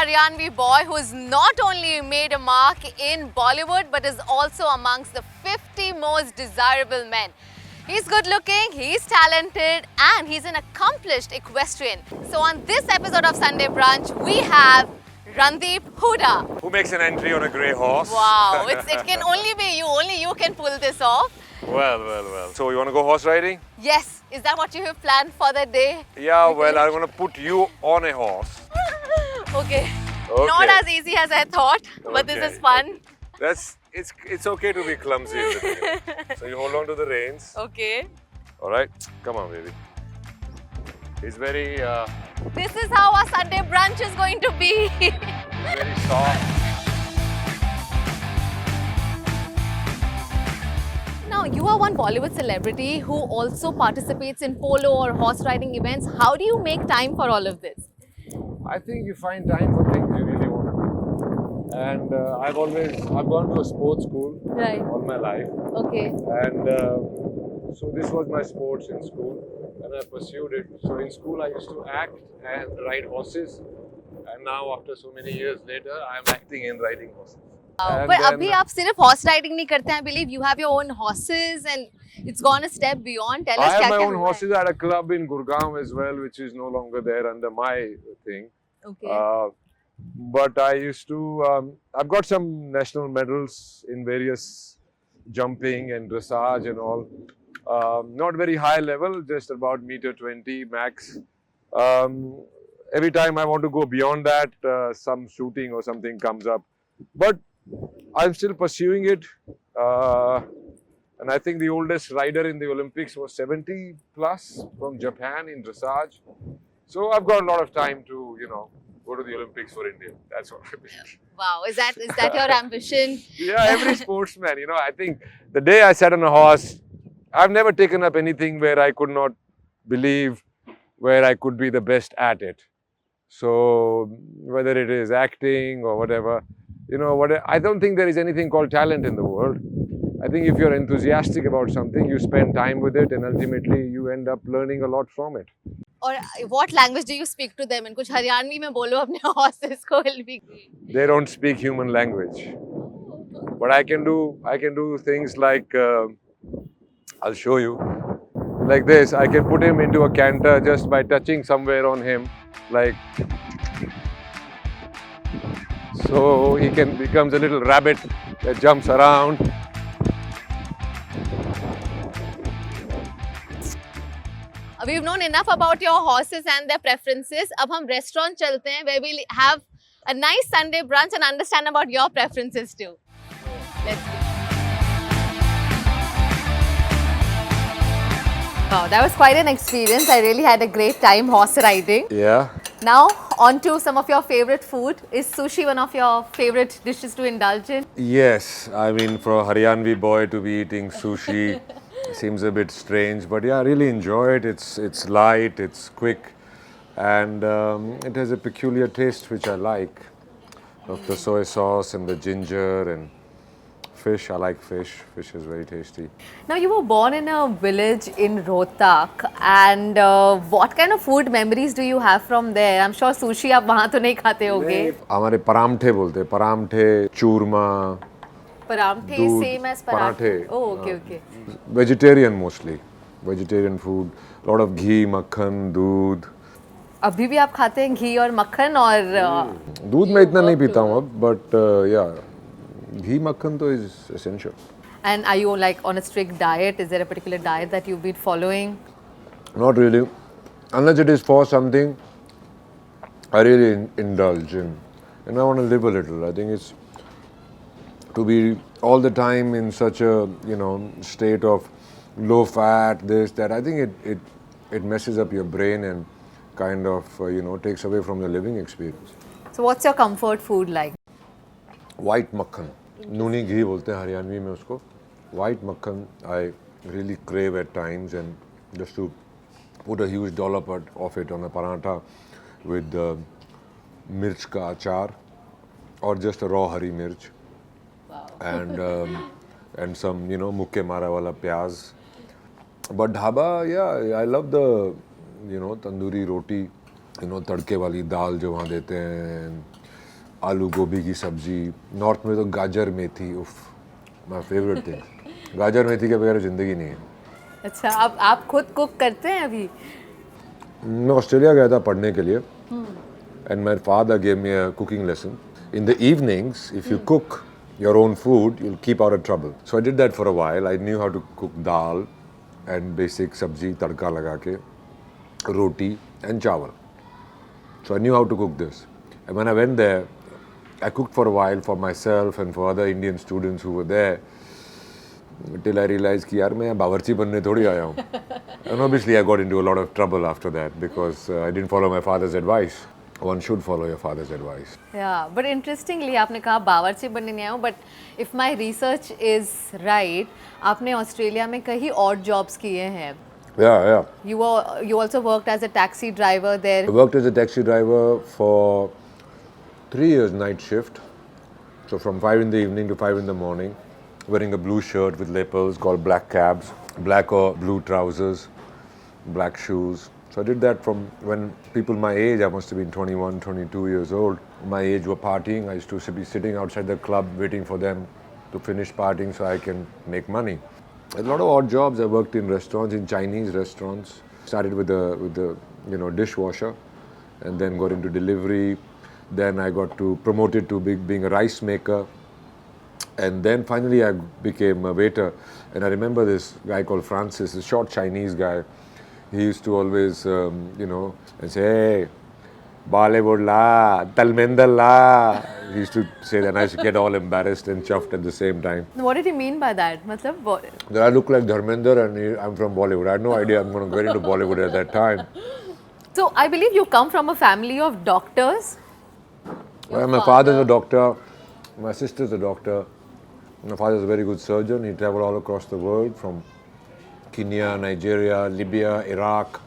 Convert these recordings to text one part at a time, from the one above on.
Haryanvi boy who's not only made a mark in Bollywood but is also amongst the 50 most desirable men. He's good looking, he's talented, and he's an accomplished equestrian. So on this episode of Sunday Brunch, we have Randeep Hooda. Who makes an entry on a grey horse? Wow, it can only be you. Only you can pull this off. Well. So you want to go horse riding? Yes, is that what you have planned for the day? Yeah, well, I'm going to put you on a horse. Okay. Not as easy as I thought, but this is fun. It's okay to be clumsy in the beginning. So you hold on to the reins. Okay. All right, come on, baby. He's very This is how our Sunday brunch is going to be. very soft. Now, you are one Bollywood celebrity who also participates in polo or horse riding events. How do you make time for all of this? I think you find time for things you really want to do. And I've gone to a sports school Right. all my life. Okay. And so this was my sports in school and I pursued it. So in school I used to act and ride horses. And now after so many years later, I'm acting and riding horses. And But then- abhi aap sirf horse riding nahi karte hain. I believe you have your own horses and it's gone a step beyond. Tell I us have kya my kya own hua hai? horses at a club in Gurgaon as well, which is no longer there under my thing. Okay. But I used to, I've got some national medals in various jumping and dressage and all. Not very high level, just about meter 20 max. Every time I want to go beyond that, some shooting or something comes up. But I'm still pursuing it. And I think the oldest rider in the Olympics was 70 plus from Japan in dressage. So I've got a lot of time to, go to the Olympics for India. That's what I mean. Wow. Is that your ambition? Yeah, every sportsman, I think the day I sat on a horse, I've never taken up anything where I could not believe where I could be the best at it. So whether it is acting or whatever, I don't think there is anything called talent in the world. I think if you're enthusiastic about something, you spend time with it and ultimately you end up learning a lot from it. Or what language do you speak to them? In kuch Haryanvi mein bolo apne horses ko, will be great. They don't speak human language. But I can do things like, I'll show you, like this. I can put him into a canter just by touching somewhere on him, like, so he becomes a little rabbit that jumps around. We've known enough about your horses and their preferences. Ab hum restaurant chalte hain where we'll have a nice Sunday brunch and understand about your preferences too. Let's go. Wow, that was quite an experience. I really had a great time horse riding. Yeah. Now, on to some of your favorite food. Is sushi one of your favorite dishes to indulge in? Yes, I mean, for a Haryanvi boy to be eating sushi seems a bit strange, but yeah, I really enjoy it. It's light, it's quick, and it has a peculiar taste which I like, of the soy sauce and the ginger and fish. I like fish. Fish is very tasty. Now, you were born in a village in Rohtak, and what kind of food memories do you have from there? I'm sure sushi आप वहाँ तो नहीं खाते होगे. हमारे परांठे बोलते हैं, परांठे, चूरमा. Paramthe दूध, same as पराठे. parathe. Oh, okay. Vegetarian mostly. Vegetarian food. Lot of ghee, makhan, दूध. अभी भी आप खाते हैं घी और मक्खन और दूध मैं इतना नहीं पीता हूँ अब, but yeah, ghee makhan तो is essential. And are you like on a strict diet? Is there a particular diet that you've been following? Not really, unless it is for something I really indulge in, and I want to live a little. I think it's to be all the time in such a state of low fat, this, that. I think it messes up your brain and kind of takes away from the living experience. So what's your comfort food like? White makhan, नूनी घी बोलते हैं हरियाणवी में उसको. White makhan I really crave at times, and just to put a huge dollop of it on a paratha with mirch ka achar or just a raw hari mirch. Wow. And some mukke mara wala pyaz. But dhaba, yeah, I love the tandoori roti, तड़के वाली दाल जो वहाँ देते हैं, आलू गोभी की सब्जी. नॉर्थ में तो गाजर मेथी, उफ, माय फेवरेट थिंग. गाजर मेथी के बगैर जिंदगी नहीं है. अच्छा, आप खुद कुक करते हैं अभी? मैं ऑस्ट्रेलिया गया था पढ़ने के लिए, and my father gave me a cooking lesson. In the evenings, if you cook your own food, you'll keep out of trouble. So I did that for a while. I knew how to cook dal and basic sabji, tadka laga ke, roti and chawal. So I knew how to cook this. And when I went there, I cooked for a while for myself and for other Indian students who were there. Till I realized कि यार मैं यहाँ बावर्ची बनने थोड़ी आया हूँ. And obviously I got into a lot of trouble after that because I didn't follow my father's advice. One should follow your father's advice. Yeah, but interestingly आपने कहा बावर्ची बनने नहीं आया हूँ, but if my research is right, आपने Australia में कई odd jobs किए हैं. Yeah. You also worked as a taxi driver there. I worked as a taxi driver for 3 years night shift. So from 5 in the evening to 5 in the morning, wearing a blue shirt with lapels called black cabs, black or blue trousers, black shoes. So I did that from when people my age, I must have been 21, 22 years old, my age were partying. I used to be sitting outside the club waiting for them to finish partying so I can make money. A lot of odd jobs. I worked in restaurants, in Chinese restaurants. Started with the dishwasher, and then got into delivery. Then I got promoted to being a rice maker. And then finally I became a waiter. And I remember this guy called Francis, a short Chinese guy. He used to always, and say, hey, Bollywood la, Talmendal la. He used to say that, and I used to get all embarrassed and chuffed at the same time. What did he mean by that? मतलब That I look like Dharmender and I'm from Bollywood. I had no idea I'm going to get into Bollywood at that time. So I believe you come from a family of doctors. Well, my father's a doctor, my sister's a doctor. My father's a very good surgeon. He traveled all across the world from Kenya, Nigeria, Libya, Iraq.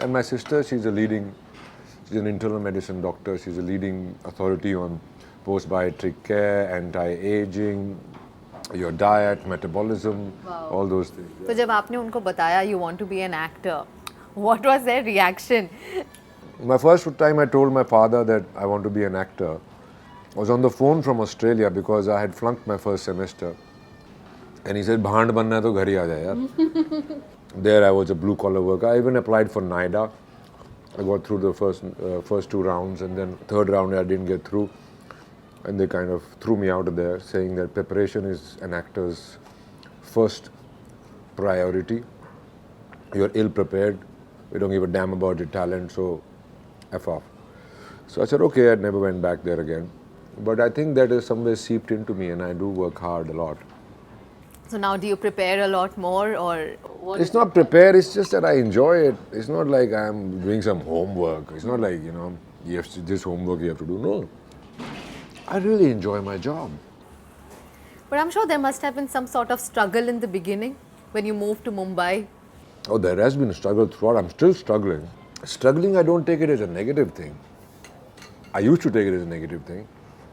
And my sister, she's an internal medicine doctor. She's a leading authority on post-bariatric care, anti-aging, your diet, metabolism, all those things. So जब आपने उनको बताया you want to be an actor, what was their reaction? My first time I told my father that I want to be an actor, I was on the phone from Australia because I had flunked my first semester. And he said, "Bhand banna hai to ghar hi aa jai yaar." There I was a blue collar worker. I even applied for NIDA. I got through the first 2 rounds, and then third round I didn't get through. And they kind of threw me out of there, saying that preparation is an actor's first priority. You're ill prepared. We don't give a damn about your talent, so F off. So I said, okay, I never went back there again. But I think that is somewhere seeped into me, and I do work hard a lot. So now do you prepare a lot more, or what? It's not prepare, it's just that I enjoy it. It's not like I'm doing some homework. It's not like, you have to, this homework you have to do. No. I really enjoy my job. But I'm sure there must have been some sort of struggle in the beginning when you moved to Mumbai. Oh, there has been a struggle throughout. I'm still struggling. Struggling, I don't take it as a negative thing. I used to take it as a negative thing,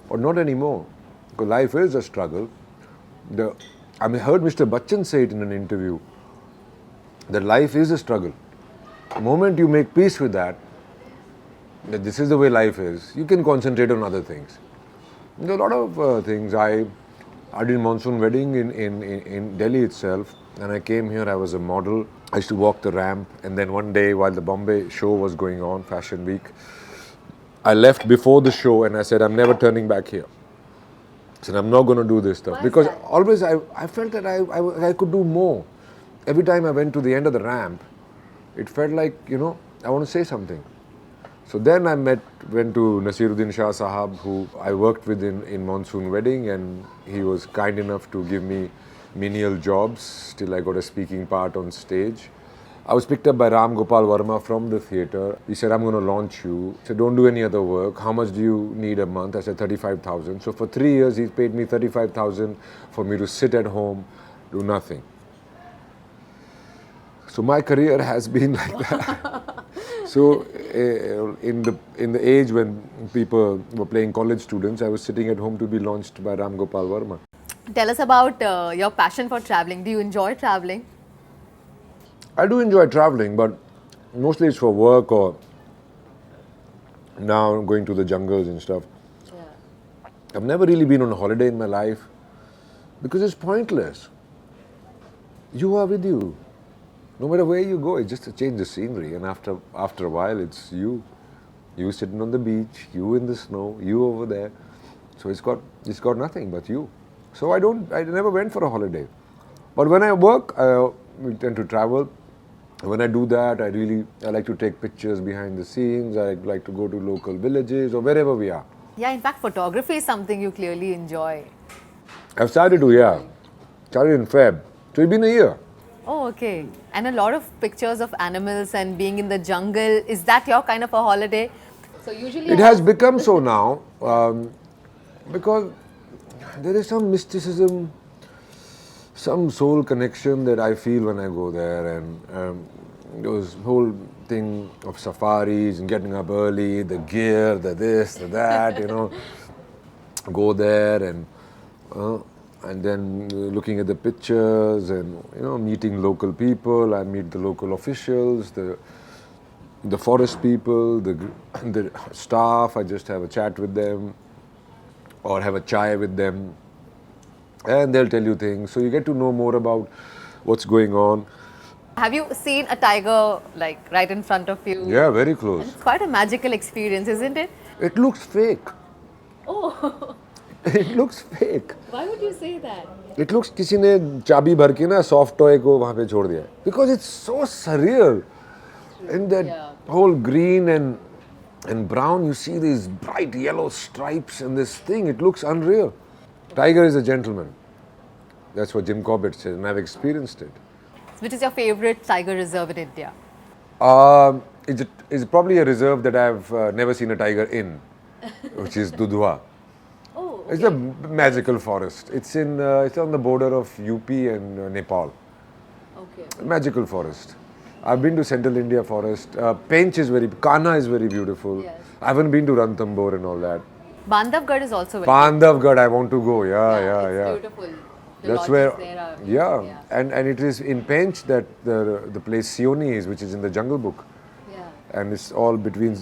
but not anymore. Because life is a struggle. I heard Mr. Bachchan say it in an interview, that life is a struggle. The moment you make peace with that this is the way life is, you can concentrate on other things. There are a lot of things. I did monsoon wedding in Delhi itself, and I came here, I was a model. I used to walk the ramp, and then one day while the Bombay show was going on, Fashion Week, I left before the show and I said, I'm never turning back here. I said, I'm not going to do this stuff. Because always I felt that I could do more. Every time I went to the end of the ramp, it felt like, I want to say something. So then I went to Nasiruddin Shah Sahab, who I worked with in Monsoon Wedding, and he was kind enough to give me menial jobs till I got a speaking part on stage. I was picked up by Ram Gopal Verma from the theatre. He said, I'm going to launch you. He said, don't do any other work. How much do you need a month? I said, 35,000. So for 3 years, he paid me 35,000 for me to sit at home, do nothing. So my career has been like that. So in the age when people were playing college students, I was sitting at home to be launched by Ram Gopal Verma. Tell us about your passion for traveling. Do you enjoy traveling? I do enjoy traveling, but mostly it's for work, or now I'm going to the jungles and stuff. I've never really been on a holiday in my life because it's pointless. You are with you. No matter where you go, it's just to change the scenery, and after a while, it's you. You sitting on the beach, you in the snow, you over there. So it's got nothing but you. So I never went for a holiday. But when I work, we tend to travel. When I do that, I like to take pictures behind the scenes. I like to go to local villages or wherever we are. Yeah, in fact, photography is something you clearly enjoy. I've started to, yeah. Started in Feb. So it's been a year. Oh, okay. And a lot of pictures of animals and being in the jungle. Is that your kind of a holiday? So usually It has become so now because there is some mysticism, some soul connection that I feel when I go there, and those whole thing of safaris and getting up early, the gear, the this, the that, go there and then looking at the pictures and meeting local people. I meet the local officials, the forest people, the staff. I just have a chat with them or have a chai with them, and they'll tell you things. So you get to know more about what's going on. have you seen a tiger like right in front of you? Yeah, very close. It's quite a magical experience, isn't it? It looks fake. Oh, It looks fake. why would you say that? It looks किसी ने चाबी भर के ना soft toy को वहाँ पे छोड़ दिया है. Because it's so surreal. In that whole green and brown, you see these bright yellow stripes and this thing. It looks unreal. Tiger is a gentleman. That's what Jim Corbett says, and I've experienced it. Which is your favorite tiger reserve in India? It's probably a reserve that I've never seen a tiger in, which is Dudhwa. Oh, It's a magical forest. It's on the border of UP and Nepal. okay. Magical forest. I've been to Central India forest. Kanha is very beautiful. Yes. I haven't been to Ranthambore and all that. Bandhavgarh is also very Bandhavgarh, I want to go. Yeah. it's beautiful. The That's lodges where, there are, yeah. And it is in Pench that the place Sioni is, which is in the Jungle Book. Yeah. And it's all between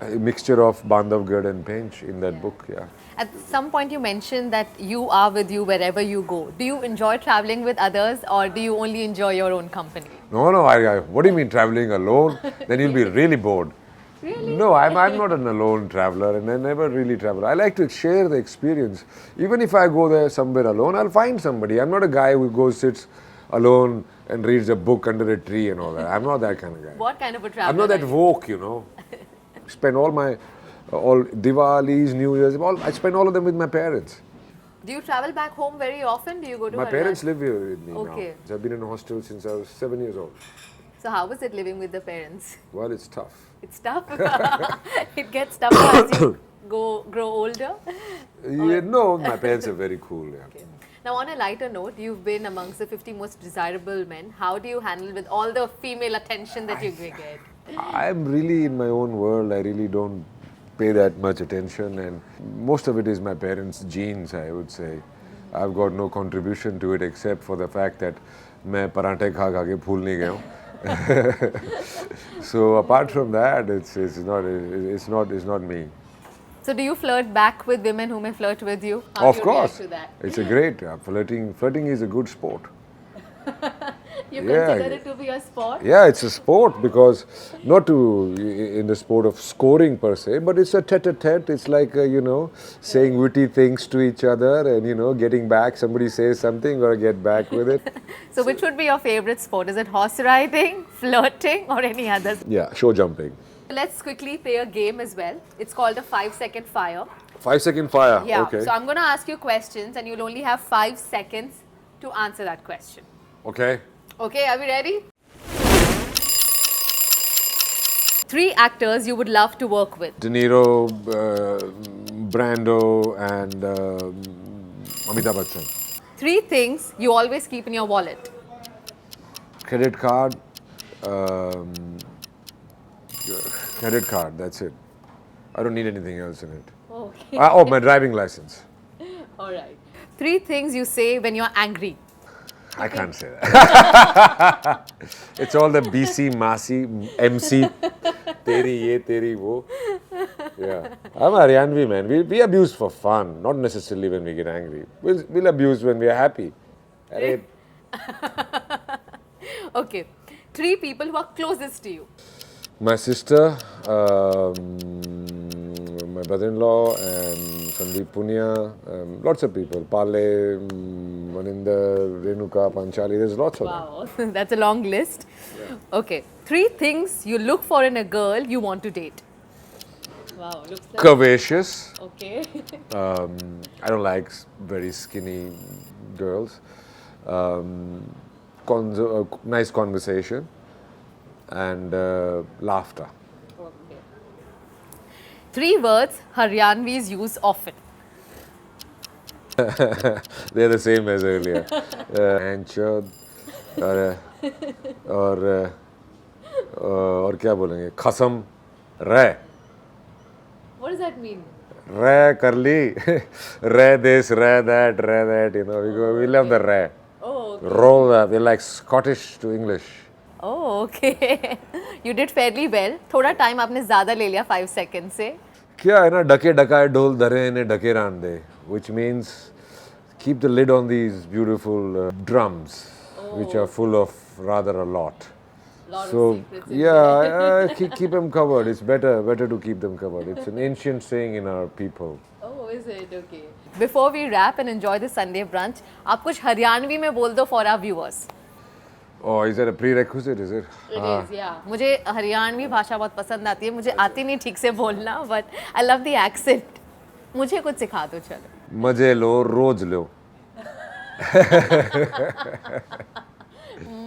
a mixture of Bandhavgarh and Pench in that book, yeah. At some point you mentioned that you are with you wherever you go. Do you enjoy traveling with others or do you only enjoy your own company? No, what do you mean traveling alone? Then you'll be really bored. Really? No, I'm not an alone traveler, and I never really travel. I like to share the experience. Even if I go there somewhere alone, I'll find somebody. I'm not a guy who sits alone and reads a book under a tree and all that. I'm not that kind of guy. What kind of a traveler? I'm not that woke, Spend all Diwalis, New Year's, I spend all of them with my parents. Do you travel back home very often? Do you go to My Haryana? parents live here with me Okay. now. I've been in a hostel since I was 7 years old. So how was it living with the parents? Well, it's tough. It's tough. It gets tougher as you grow older. Yeah, no, my parents are very cool. Yeah. Okay. Now, on a lighter note, you've been amongst the 50 most desirable men. How do you handle with all the female attention that you get? I'm really in my own world. I really don't pay that much attention, and most of it is my parents' genes, I would say. I've got no contribution to it except for the fact that मैं पराठे खा खा के फूल नहीं गया हूँ. So apart from that, it's not me. So, do you flirt back with women who may flirt with you? How Of do you react course, to that? it's a great flirting is a good sport. You Yeah. consider it to be a sport? Yeah, it's a sport because not in the sport of scoring per se, but it's a tete-a-tete. It's like, saying witty things to each other and, getting back. Somebody says something, got to get back with it. So, which would be your favorite sport? Is it horse riding, flirting, or any other? Yeah, show jumping. Let's quickly play a game as well. It's called a 5-second fire. 5-second fire. Yeah. Okay. So, I'm going to ask you questions and you'll only have 5 seconds to answer that question. Okay. Okay, are we ready? 3 actors you would love to work with. De Niro, Brando, and Amitabh Bachchan. 3 things you always keep in your wallet. Credit card. Credit card. That's it. I don't need anything else in it. Okay. My driving license. Alright. 3 things you say when you're angry. I can't say that. It's all the BC, Masi, MC, teri ye, teri wo. Yeah. I'm Haryanvi, man. We abuse for fun, not necessarily when we get angry. We'll abuse when we are happy. Arey, Okay. 3 people who are closest to you. my sister, my brother-in-law, and Sandeep Punia, lots of people. Pale, Maninder, Renuka, Panchali, there's lots of them. Wow, that's a long list. Okay. 3 things you look for in a girl you want to date. Wow, looks like. Curvaceous. Okay. I don't like very skinny girls. Nice conversation and laughter. Okay. 3 words Haryanvis use often. They're the same as earlier. Anchor और क्या बोलेंगे? खसम रे What does that mean? रे कर ली रे this रे that you know we love the रे. Oh, okay. Roll that. We're like Scottish to English. Oh, okay. You did fairly well. थोड़ा time आपने ज़्यादा ले लिया 5 seconds से. क्या है ना डके डकाए ढोल धरे ने decay run they, which means keep the lid on these beautiful drums, which are full of rather a lot. So yeah, keep them covered. It's better to keep them covered. It's an ancient saying in our people. Oh, is it? Okay. Before we wrap and enjoy the Sunday brunch, आप कुछ हरियाणवी में बोल दो for our viewers. Oh, is that a prerequisite? Is it? It is, yeah. मुझे हरियाणवी भाषा बहुत पसंद आती है. मुझे आती नहीं ठीक से बोलना, but I love the accent. मुझे कुछ सिखा दो चलो. मजे लो रोज लो.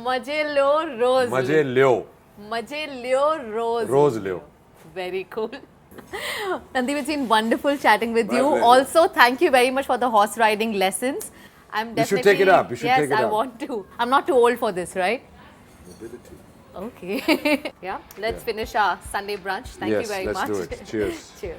मजे लो रोज. मजे लो. मजे लो रोज. रोज लो. Very cool. Randeep, it's been wonderful chatting with you. pleasure. Also, thank you very much for the horse riding lessons. I'm You definitely. should take it up. You should yes, take it I up. want to. I'm not too old for this, right? Okay. Yeah. Let's finish our Sunday brunch. Thank you Yes, very let's much. do it. Cheers. Cheers.